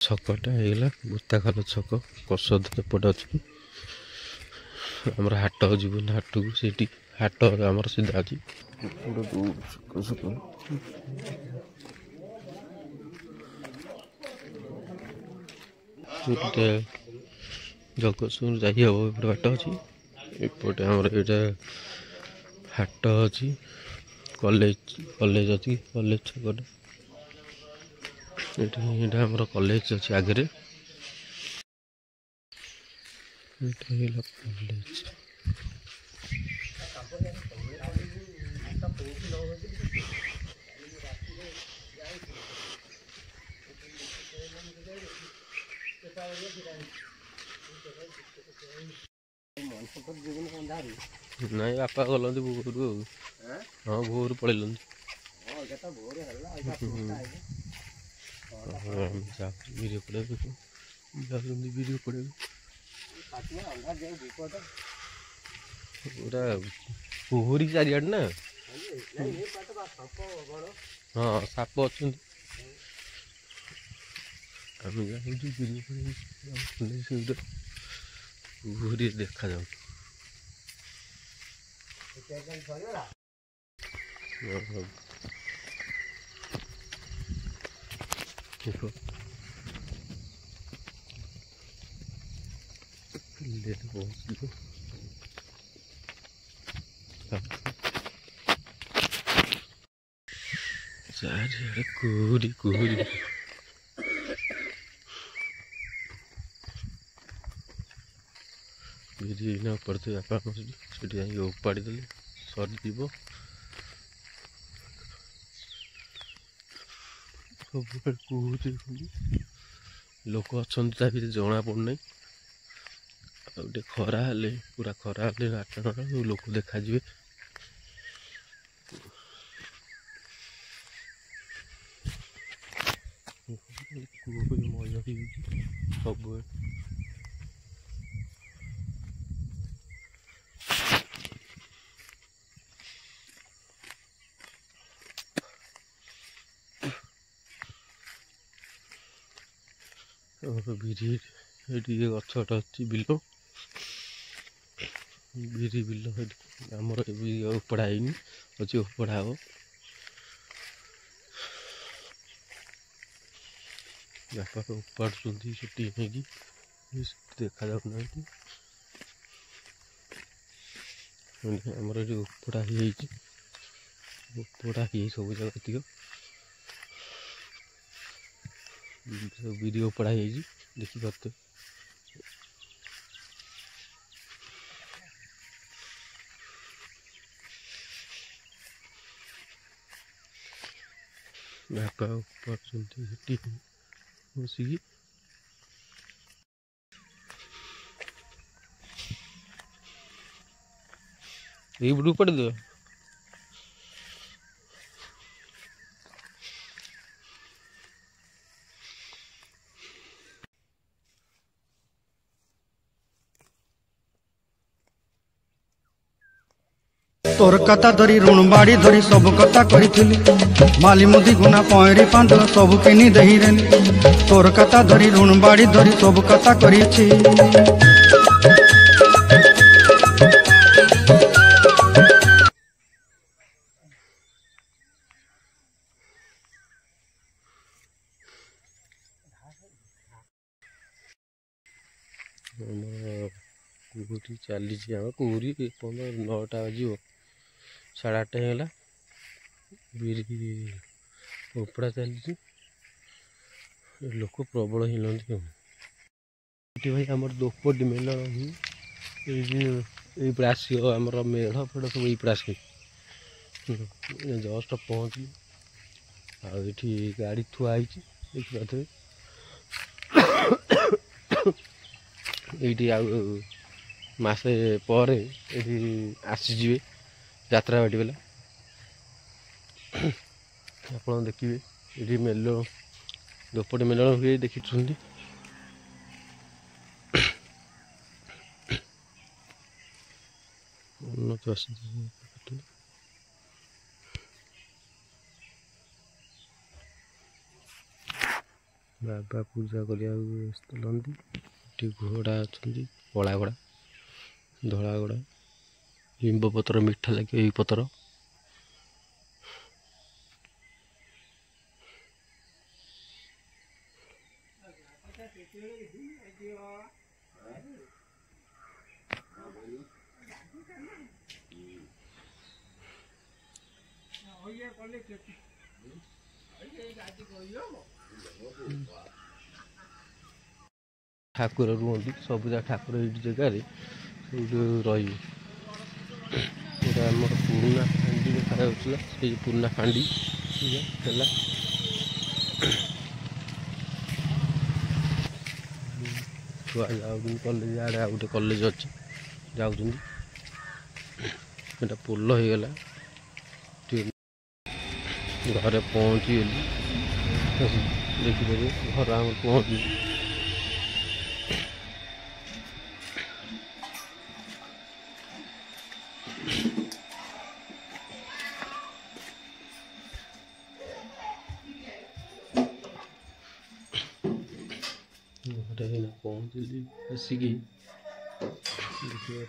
छकटा होगा बुताखाल छक कसद एपटे अच्छी आमर हाट जीवन हाट को से हाट आमर सीधा अच्छी जगतसिंह जा हम एपटे बाट अच्छी एपटे आमर ये हाट अच्छी कॉलेज कॉलेज अच्छी कॉलेज छकटा ये आमर कॉलेज अच्छी आगे कॉलेज नाई बापा गलती भोर हाँ भोर पड़े वीडियो पड़े वीडियो पड़े पूरा पोहरी चारिआड ना हाँ साप अच्छा पोहरी देखा जाऊ चारिआडे कुहुरी कुहुरी बिरी ना पड़ते बापा से उपाड़ी देले सरी सब कुहुरी लोक अच्छा जना पड़ना गोटे खरा हेले पूरा खरा हेले 8 लोक देखा मजा सब बिरी ये गछटा अच्छी बिल बिरी बिल आमर उपड़ा है अच्छी उपड़ा हम बापा उपाड़ी से देखा जाऊना आमर ये उपड़ा उपड़ा सब जगह तीक वीडियो पढ़ाई देखी पाते बापा बसिकी ये बुढ़ू पड़ दो तोर कथा धरी ऋण बाड़ी धरी सब कथा करी माली मुदी गुना पहरी पांद सब किनी दही तोर कथा धरी ऋण बाड़ी धरी सब कथा करी कुहुरी चली कुहुरी 9टा बजो 8:30 होगा बिरी उपड़ा चली लोक प्रबल हिलती भाई आम दोपटी मेलन ये आस आमर मेढ़ फेड़ सब ये आस जस्ट पहुँचली आठी गाड़ी थुआई देखिए ये मसे पर आसीजे यात्रा बाटी बेला आप देखिए ये मेल दोपटी मेलन हुए देखी बाबा पूजा कर घोड़ा अच्छा कला घोड़ा धला घोड़ा लिंब पतर मीठा लगे यही पतर ठाकुर रुहति सबुजा ठाकुर ये जगार रम पुराना हांडी देखा से पुराना हांडी छुआ जाऊँ कॉलेज आड़े आ गए कॉलेज अच्छे जाऊँ पोल हो गला घरे पहुँची गली देखिए घर आम पहुँची घरे पहुँचली आसिक देखिए